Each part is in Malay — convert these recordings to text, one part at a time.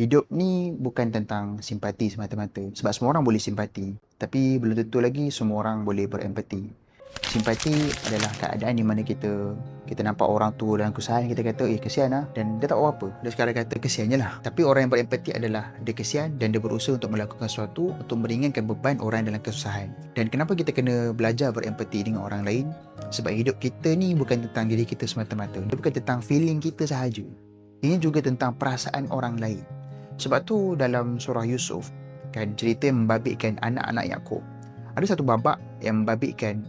Hidup ni bukan tentang simpati semata-mata. Sebab semua orang boleh simpati. Tapi belum tentu lagi semua orang boleh berempati. Simpati adalah keadaan di mana kita nampak orang tu dalam kesusahan, kita kata, kesian lah. Dan dia tak tahu apa. Dia sekarang kata, kesian je lah. Tapi orang yang berempati adalah dia kesian dan dia berusaha untuk melakukan sesuatu untuk meringankan beban orang dalam kesusahan. Dan kenapa kita kena belajar berempati dengan orang lain? Sebab hidup kita ni bukan tentang diri kita semata-mata. Dia bukan tentang feeling kita sahaja. Ini juga tentang perasaan orang lain. Sebab tu dalam surah Yusuf, kan, cerita yang membabitkan anak-anak Yakub. Ada satu babak yang membabitkan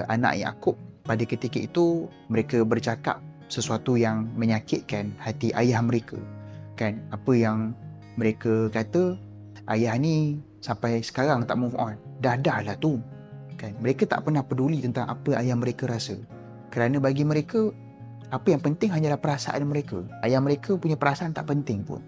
anak Yakub. Pada ketika itu mereka bercakap sesuatu yang menyakitkan hati ayah mereka. Kan, apa yang mereka kata, ayah ni sampai sekarang tak move on. Dah lah tu. Kan, mereka tak pernah peduli tentang apa ayah mereka rasa. Kerana bagi mereka, apa yang penting hanyalah perasaan mereka. Ayah mereka punya perasaan tak penting pun.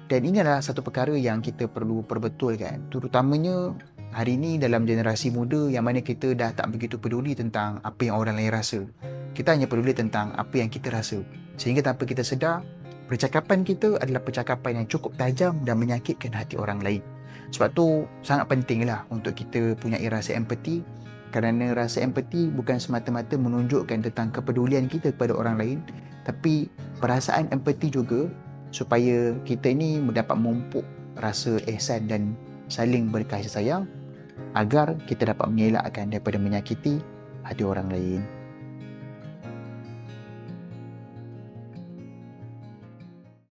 Dan ini adalah satu perkara yang kita perlu perbetulkan, terutamanya hari ini dalam generasi muda yang mana kita dah tak begitu peduli tentang apa yang orang lain rasa. Kita hanya peduli tentang apa yang kita rasa. Sehingga tanpa kita sedar, percakapan kita adalah percakapan yang cukup tajam dan menyakitkan hati orang lain. Sebab tu sangat pentinglah untuk kita punya rasa empati, kerana rasa empati bukan semata-mata menunjukkan tentang kepedulian kita kepada orang lain, tapi perasaan empati juga supaya kita ini dapat memupuk rasa ihsan dan saling berkasih sayang agar kita dapat mengelakkan daripada menyakiti hati orang lain.